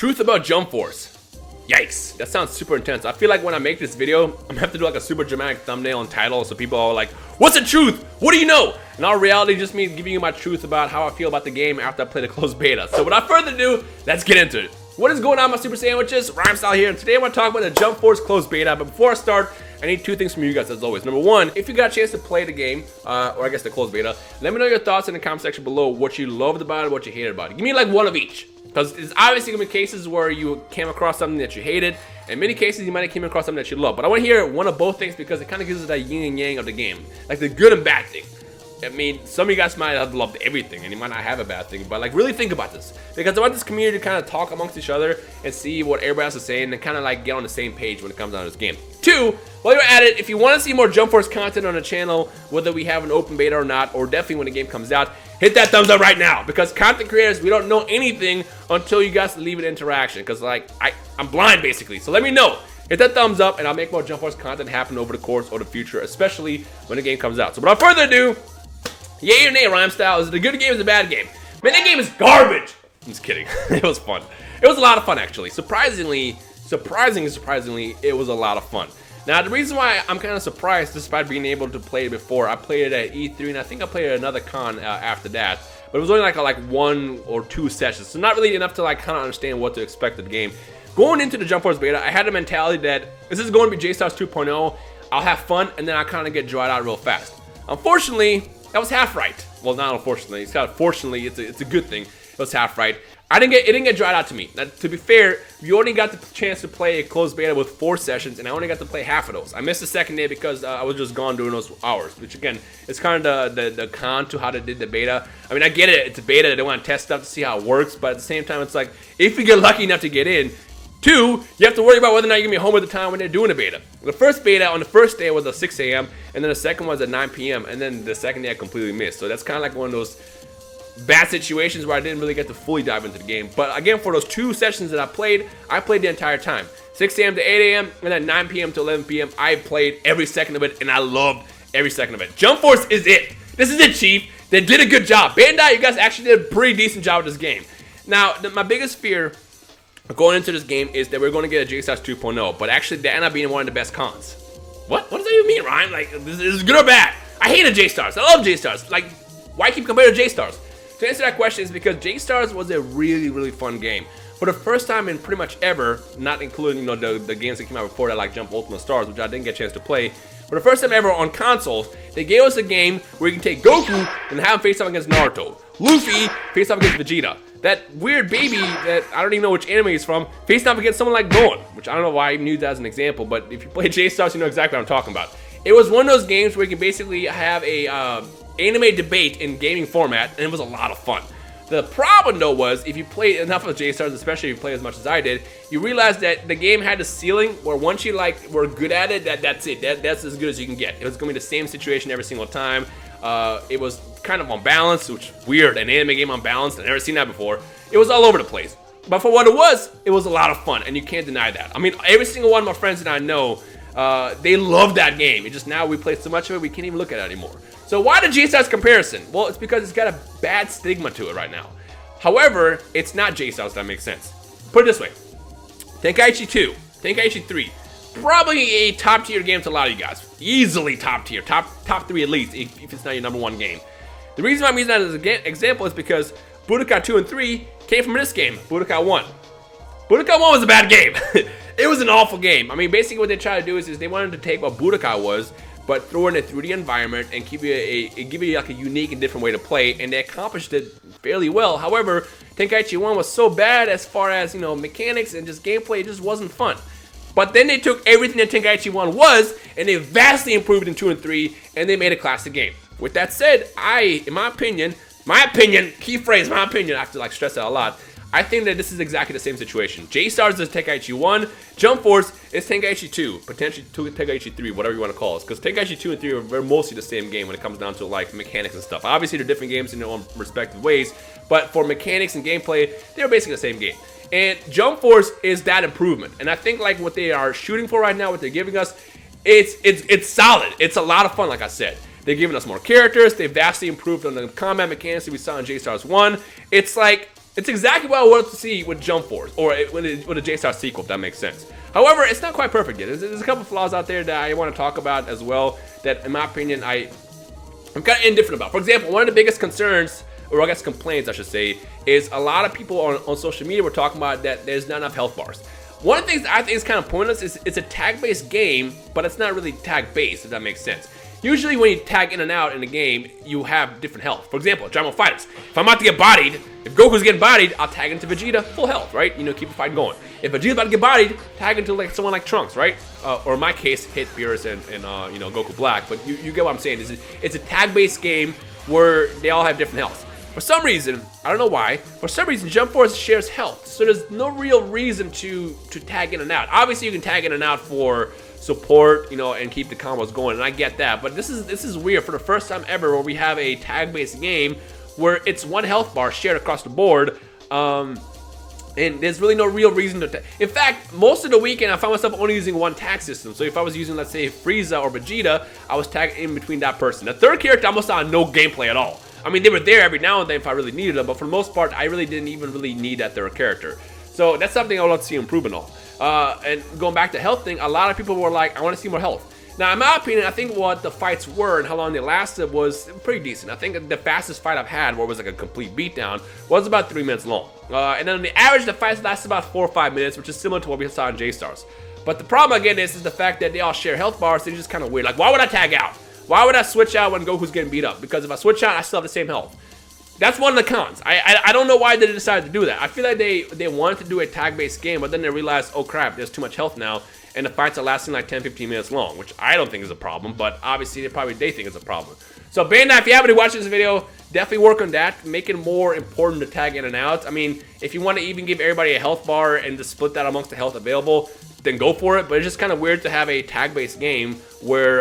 Truth about Jump Force. Yikes, that sounds super intense. I feel like when I make this video, I'm gonna have to do like a super dramatic thumbnail and title so people are like, what's the truth? What do you know? In all reality, just me giving you my truth about how I feel about the game after I play the closed beta. So without further ado, let's get into it. What is going on, my super sandwiches? Rhymestyle here, and today I want to talk about the Jump Force closed beta. But before I start, I need two things from you guys as always. Number one, if you got a chance to play the game, or I guess the closed beta, let me know your thoughts in the comment section below, what you loved about it, what you hated about it. Give me like one of each. Because it's obviously going to be cases where you came across something that you hated, and in many cases you might have came across something that you love. But I want to hear one of both things because it kind of gives it that yin and yang of the game. Like the good and bad thing. I mean, some of you guys might have loved everything, and you might not have a bad thing, but like really think about this. Because I want this community to kind of talk amongst each other and see what everybody else is saying and kind of like get on the same page when it comes down to this game. Two, while you're at it, if you want to see more Jump Force content on the channel, whether we have an open beta or not, or definitely when the game comes out, hit that thumbs up right now. Because content creators, we don't know anything until you guys leave an interaction. Because like, I'm blind basically, so let me know. Hit that thumbs up and I'll make more Jump Force content happen over the course or the future, especially when the game comes out. So without further ado, yay or nay, Rhymestyle, is it a good game or is it a bad game? Man, that game is garbage. I'm just kidding. It was fun. It was a lot of fun, actually. Surprisingly, it was a lot of fun. Now, the reason why I'm kind of surprised, despite being able to play it before, I played it at E3, and I think I played it at another con after that. But it was only like one or two sessions, so not really enough to like kind of understand what to expect of the game. Going into the Jump Force beta, I had the mentality that this is going to be J-Stars 2.0. I'll have fun, and then I'll kind of get dried out real fast. Unfortunately, that was half right. Well, not unfortunately. Fortunately, it's a good thing. It was half right. It didn't get dried out to me. Now, to be fair, you only got the chance to play a closed beta with 4 sessions, and I only got to play half of those. I missed the second day because I was just gone during those hours, which again, is kind of the con to how they did the beta. I mean, I get it. It's a beta. They want to test stuff to see how it works, but at the same time, it's like, if you get lucky enough to get in, 2, you have to worry about whether or not you're going to be home at the time when they're doing the beta. The first beta on the first day was at 6 a.m. and then the second was at 9 p.m. and then the second day I completely missed. So that's kind of like one of those bad situations where I didn't really get to fully dive into the game. But again, for those 2 sessions that I played the entire time. 6 a.m. to 8 a.m. and then 9 p.m. to 11 p.m. I played every second of it and I loved every second of it. Jump Force is it. This is it, Chief. They did a good job. Bandai, you guys actually did a pretty decent job with this game. Now, my biggest fear going into this game is that we're going to get a J-Stars 2.0, but actually they end up being one of the best cons. What does that even mean, Ryan? Like, this is good or bad? I hated J-Stars. I love J-Stars. Like, why keep comparing to J-Stars? To answer that question is because J-Stars was a really, really fun game. For the first time in pretty much ever, not including the games that came out before that, like Jump Ultimate Stars, which I didn't get a chance to play. For the first time ever on consoles, they gave us a game where you can take Goku and have him face off against Naruto. Luffy face off against Vegeta. That weird baby that I don't even know which anime he's from faced off against someone like Gohan, which I don't know why I even used that as an example, but if you play J-Stars, you know exactly what I'm talking about. It was one of those games where you can basically have a anime debate in gaming format, and it was a lot of fun. The problem though was, if you played enough of J-Stars, especially if you play as much as I did, you realize that the game had a ceiling where once you like were good at it, that's it. That's as good as you can get. It was going to be the same situation every single time. It was kind of unbalanced, which is weird, an anime game unbalanced. I've never seen that before. It was all over the place. But for what it was a lot of fun, and you can't deny that. I mean, every single one of my friends that I know, they love that game. It's just now we play so much of it, we can't even look at it anymore. So why the J-Stars comparison? Well, it's because it's got a bad stigma to it right now. However, it's not J-Stars, that makes sense. Put it this way. Tenkaichi 2, Tenkaichi 3, probably a top tier game to a lot of you guys. Easily top tier, top 3 at least, if it's not your number 1 game. The reason why I'm using that as an example is because Budokai 2 and 3 came from this game, Budokai 1. Budokai 1 was a bad game. It was an awful game. I mean, basically what they tried to do is they wanted to take what Budokai was, but throw in a 3D environment and give you like a unique and different way to play, and they accomplished it fairly well. However, Tenkaichi 1 was so bad as far as, mechanics and just gameplay, it just wasn't fun. But then they took everything that Tenkaichi 1 was, and they vastly improved it in 2 and 3, and they made a classic game. With that said, in my opinion, key phrase, my opinion, I have to like stress that a lot, I think that this is exactly the same situation. J-Stars is Tenkaichi 1, Jump Force is Tenkaichi 2, potentially Tenkaichi 3, whatever you want to call it. Because Tenkaichi 2 and 3 are very mostly the same game when it comes down to like mechanics and stuff. Obviously they're different games in their own respective ways, but for mechanics and gameplay, they're basically the same game. And Jump Force is that improvement. And I think like what they are shooting for right now, what they're giving us, it's solid. It's a lot of fun, like I said. They're giving us more characters. They've vastly improved on the combat mechanics that we saw in J-Stars 1. It's like It's exactly what I wanted to see with Jump Force, or with a J-Star sequel, if that makes sense. However, it's not quite perfect yet. There's a couple flaws out there that I want to talk about as well, that in my opinion, I'm kind of indifferent about. For example, one of the biggest concerns, or I guess complaints I should say, is a lot of people on social media were talking about that there's not enough health bars. One of the things I think is kind of pointless is it's a tag-based game, but it's not really tag-based, if that makes sense. Usually when you tag in and out in the game, you have different health. For example, Dragon Ball Fighters. If I'm about to get bodied, if Goku's getting bodied, I'll tag into Vegeta, full health, right? You know, keep the fight going. If Vegeta's about to get bodied, tag into like someone like Trunks, right? Or in my case, hit Beerus and you know, Goku Black. But you get what I'm saying. It's a tag-based game where they all have different health. For some reason, I don't know why, for some reason Jump Force shares health, so there's no real reason to tag in and out. Obviously you can tag in and out for support, you know, and keep the combos going, and I get that, but this is weird for the first time ever where we have a tag-based game where it's one health bar shared across the board, and there's really no real reason to tag. In fact, most of the weekend I found myself only using one tag system, so if I was using, let's say, Frieza or Vegeta, I was tagged in between that person. The third character almost saw no gameplay at all. I mean, they were there every now and then if I really needed them, but for the most part, I really didn't even really need that third character. So that's something I would love to see improvement on. And going back to health thing, a lot of people were like, I want to see more health. Now, in my opinion, I think what the fights were and how long they lasted was pretty decent. I think the fastest fight I've had, where it was like a complete beatdown, was about 3 minutes long. And then on the average, the fights lasted about 4 or 5 minutes, which is similar to what we saw in J-Stars. But the problem again is the fact that they all share health bars. They're just kind of weird. Like, why would I tag out? Why would I switch out when Goku's getting beat up? Because if I switch out, I still have the same health. That's one of the cons. I don't know why they decided to do that. I feel like they wanted to do a tag-based game, but then they realized, oh crap, there's too much health now, and the fights are lasting like 10-15 minutes long, which I don't think is a problem, but obviously they think it's a problem. So Bandai, if you happen to watch this video, definitely work on that, make it more important to tag in and out. I mean, if you want to even give everybody a health bar and just split that amongst the health available, then go for it, but it's just kind of weird to have a tag-based game where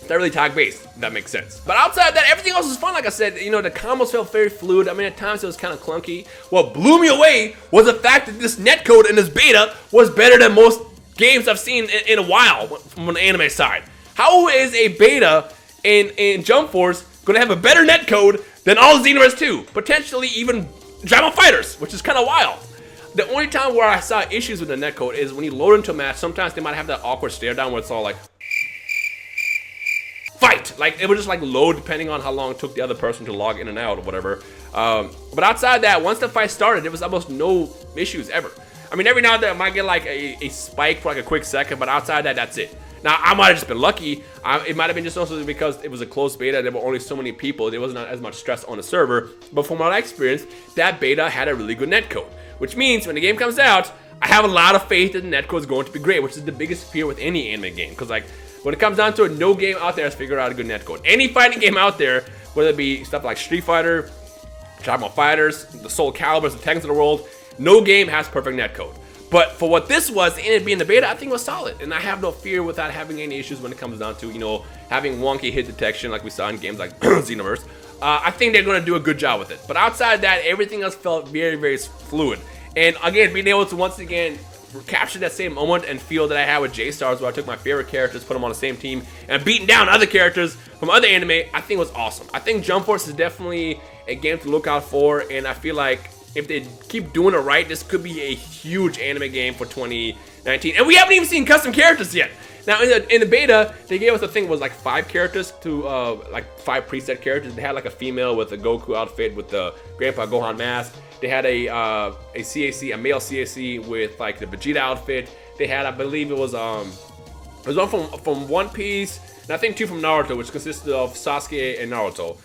it's not really tag-based, if that makes sense. But outside of that, everything else was fun. Like I said, you know, the combos felt very fluid. I mean, at times it was kind of clunky. What blew me away was the fact that this netcode in this beta was better than most games I've seen in a while from an anime side. How is a beta in Jump Force going to have a better netcode than all Xenoverse 2? Potentially even Dragon Ball Fighters, which is kind of wild. The only time where I saw issues with the netcode is when you load into a match, sometimes they might have that awkward stare down where it's all like, fight! Like, it would just like load depending on how long it took the other person to log in and out or whatever. But outside that, once the fight started, there was almost no issues ever. I mean, every now and then I might get like a spike for like a quick second, but outside that, that's it. Now, I might have just been lucky. It might have been just also because it was a closed beta, there were only so many people, there wasn't as much stress on the server. But from what I experienced, that beta had a really good netcode, which means when the game comes out, I have a lot of faith that the netcode is going to be great, which is the biggest fear with any anime game. Because like, when it comes down to it, no game out there has figured out a good netcode. Any fighting game out there, whether it be stuff like Street Fighter, Dragon Ball Fighters, the Soul Caliburs, the Tekkens of the world, no game has perfect netcode. But for what this was, and it being the beta, I think it was solid. And I have no fear without having any issues when it comes down to, you know, having wonky hit detection like we saw in games like Xenoverse. I think they're going to do a good job with it. But outside that, everything else felt very, very fluid. And again, being able to once again capture that same moment and feel that I had with J-Stars, where I took my favorite characters, put them on the same team, and beating down other characters from other anime, I think was awesome. I think Jump Force is definitely a game to look out for, and I feel like if they keep doing it right, this could be a huge anime game for 2019. And we haven't even seen custom characters yet. Now, in the beta, they gave us, I think it was like 5 characters to, like 5 preset characters. They had like a female with a Goku outfit with the Grandpa Gohan mask. They had a CAC, a male CAC with like the Vegeta outfit. They had, I believe it was one from One Piece, and I think 2 from Naruto, which consisted of Sasuke and Naruto.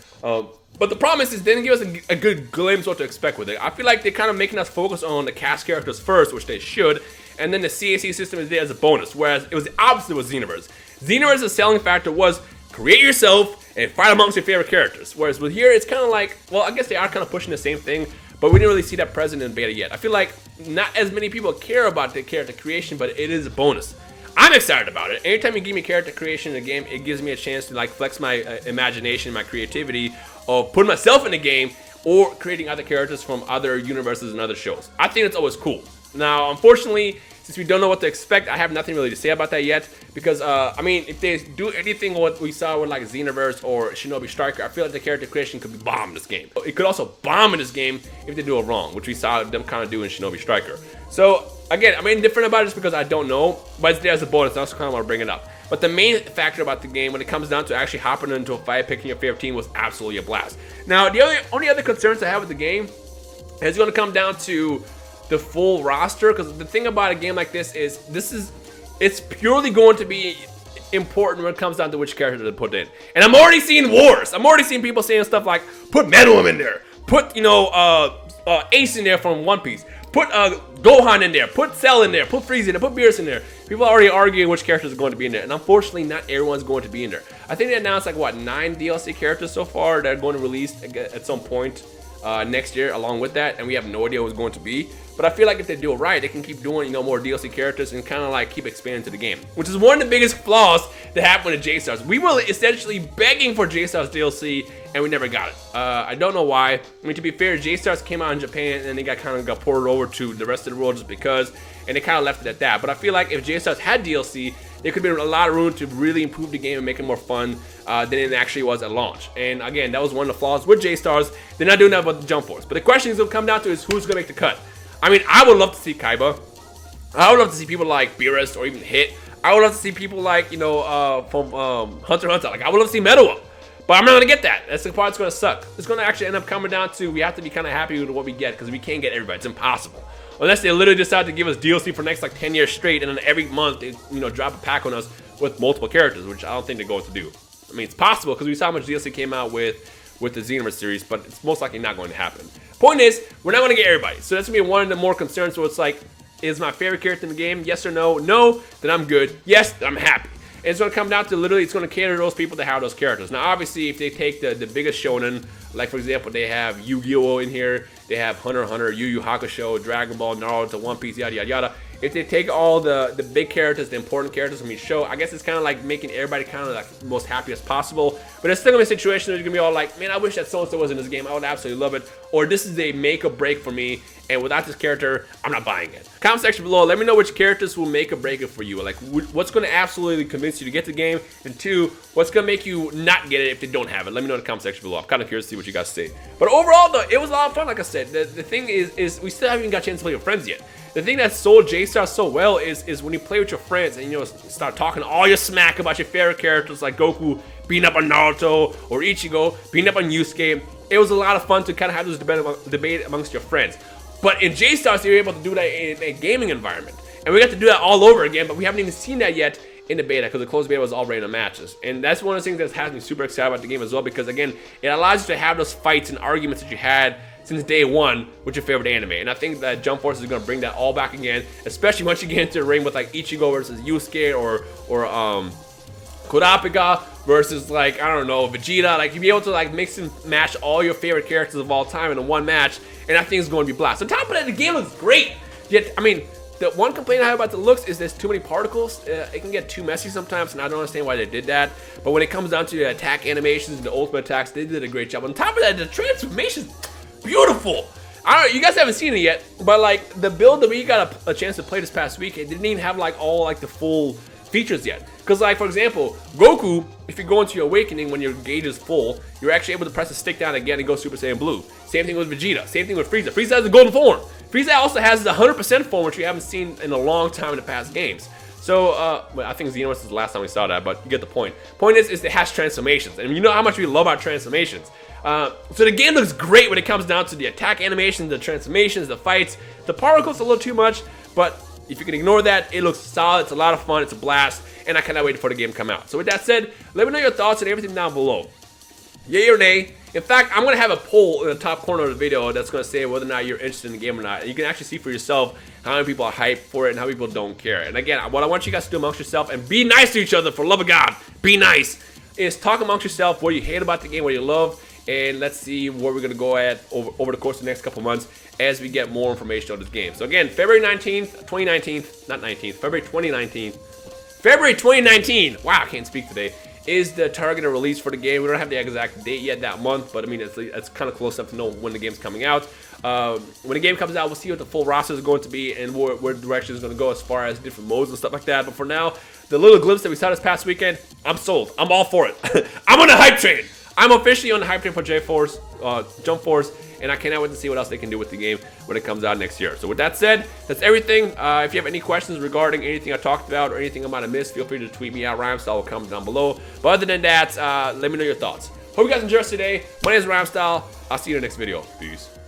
But the problem is they didn't give us a good glimpse what to expect with it. I feel like they're kind of making us focus on the cast characters first, which they should, and then the CAC system is there as a bonus, whereas it was the opposite with Xenoverse. Xenoverse's selling factor was create yourself and fight amongst your favorite characters, whereas with here, it's kind of like, well, I guess they are kind of pushing the same thing, but we didn't really see that present in beta yet. I feel like not as many people care about the character creation, but it is a bonus. I'm excited about it. Anytime you give me character creation in a game, it gives me a chance to like flex my imagination, my creativity of putting myself in the game or creating other characters from other universes and other shows. I think it's always cool. Now, unfortunately, since we don't know what to expect, I have nothing really to say about that yet. Because, I mean, if they do anything what we saw with like Xenoverse or Shinobi Striker, I feel like the character creation could be bomb in this game. It could also bomb in this game if they do it wrong, which we saw them kind of do in Shinobi Striker. So, again, I'm indifferent about it just because I don't know, but it's there as a bonus. I also kind of want to bring it up. But the main factor about the game, when it comes down to actually hopping into a fight, picking your favorite team, was absolutely a blast. Now, the only other concerns I have with the game is going to come down to the full roster, because the thing about a game like this is it's purely going to be important when it comes down to which character to put in. And I'm already seeing wars. I'm already seeing people saying stuff like, put Meruem in there, put, you know, Ace in there from One Piece, put Gohan in there, put Cell in there, put Frieza in there, put Beerus in there. People are already arguing which characters are going to be in there, and unfortunately not everyone's going to be in there. I think they announced like what, 9 DLC characters so far that are going to release at some point next year along with that, and we have no idea who's going to be. But I feel like if they do it right, they can keep doing, you know, more DLC characters and kind of like keep expanding to the game, which is one of the biggest flaws that happened with J-Stars. We were essentially begging for J-Stars DLC and we never got it. I don't know why. I mean, to be fair, J-Stars came out in Japan and they got ported over to the rest of the world just because, and they kind of left it at that. But I feel like if J-Stars had DLC, there could be a lot of room to really improve the game and make it more fun than it actually was at launch. And again, that was one of the flaws with J-Stars. They're not doing that with the Jump Force. But the question is going to come down to is who's going to make the cut. I mean, I would love to see Kaiba. I would love to see people like Beerus or even Hit. I would love to see people like, you know, from Hunter x Hunter. Like, I would love to see Meruem. But I'm not going to get that. That's the part that's going to suck. It's going to actually end up coming down to we have to be kind of happy with what we get because we can't get everybody. It's impossible. Unless they literally decide to give us DLC for the next like 10 years straight, and then every month they, you know, drop a pack on us with multiple characters, which I don't think they're going to do. I mean, it's possible because we saw how much DLC came out with the Xenoverse series, but it's most likely not going to happen. Point is, we're not going to get everybody. So that's going to be one of the more concerns. So it's like, is my favorite character in the game? Yes or no? No, then I'm good. Yes, then I'm happy. And it's going to come down to literally, it's going to cater to those people that have those characters. Now, obviously, if they take the biggest shonen, like for example, they have Yu-Gi-Oh in here, they have Hunter x Hunter, Yu Yu Hakusho, Dragon Ball, Naruto, One Piece, yada, yada, yada. If they take all the big characters, the important characters from each show, I guess it's kind of like making everybody kind of like most happy as possible. But it's still going to be a situation where you're going to be all like, man, I wish that so-and-so was in this game. I would absolutely love it. Or this is a make or break for me, and without this character, I'm not buying it. Comment section below, let me know which characters will make or break it for you. Like, what's going to absolutely convince you to get the game? And 2, what's going to make you not get it if they don't have it? Let me know in the comment section below. I'm kind of curious to see what you guys say. But overall, though, it was a lot of fun, like I said. The thing is we still haven't even got a chance to play with friends yet. The thing that sold J-Star so well is when you play with your friends and, you know, start talking all your smack about your favorite characters like Goku beating up on Naruto or Ichigo beating up on Yusuke. It was a lot of fun to kind of have this debate amongst your friends. But in J-Stars, you're able to do that in a gaming environment. And we got to do that all over again, but we haven't even seen that yet in the beta because the closed beta was already in the matches. And that's one of the things that has me super excited about the game as well, because again, it allows you to have those fights and arguments that you had since day one with your favorite anime. And I think that Jump Force is going to bring that all back again, especially once you get into the ring with like Ichigo versus Yusuke or Kurapika versus like, I don't know, Vegeta. Like, you'll be able to like mix and match all your favorite characters of all time in one match, and I think it's going to be blast. On top of that, the game looks great. Yet, I mean, the one complaint I have about the looks is there's too many particles. It can get too messy sometimes, and I don't understand why they did that. But when it comes down to the attack animations and the ultimate attacks, they did a great job. On top of that, the transformation's beautiful. I don't know, you guys haven't seen it yet, but like the build that we got a chance to play this past week, it didn't even have like all like the full features yet. Because like, for example, Goku, if you go into your awakening when your gauge is full, you're actually able to press the stick down again and go Super Saiyan Blue. Same thing with Vegeta, same thing with Frieza. Frieza has the golden form. Frieza also has the 100% form, which we haven't seen in a long time in the past games. So, I think Xenoverse is the last time we saw that, but you get the point. Point is it has transformations, and you know how much we love our transformations. So the game looks great when it comes down to the attack animations, the transformations, the fights. The particles a little too much, but if you can ignore that, it looks solid. It's a lot of fun. It's a blast, and I cannot wait for the game to come out. So with that said, let me know your thoughts and everything down below. Yay or nay? In fact, I'm going to have a poll in the top corner of the video that's going to say whether or not you're interested in the game or not. And you can actually see for yourself how many people are hyped for it and how many people don't care. And again, what I want you guys to do amongst yourself, and be nice to each other, for love of God, be nice, is talk amongst yourself what you hate about the game, what you love, and let's see where we're going to go at over the course of the next couple months as we get more information on this game. So again, February 19th, 2019, not 19th, February 2019. February 2019, wow, I can't speak today, is the targeted release for the game. We don't have the exact date yet that month, but I mean, it's kind of close enough to know when the game's coming out. When the game comes out, we'll see what the full roster is going to be and where direction is going to go as far as different modes and stuff like that. But for now, the little glimpse that we saw this past weekend, I'm sold. I'm all for it. I'm on a hype train. I'm officially on the hype train for Jump Force, and I cannot wait to see what else they can do with the game when it comes out next year. So with that said, that's everything. If you have any questions regarding anything I talked about or anything I might have missed, feel free to tweet me out, Rhymestyle, or comment down below. But other than that, let me know your thoughts. Hope you guys enjoyed today. My name is Rhymestyle. I'll see you in the next video. Peace.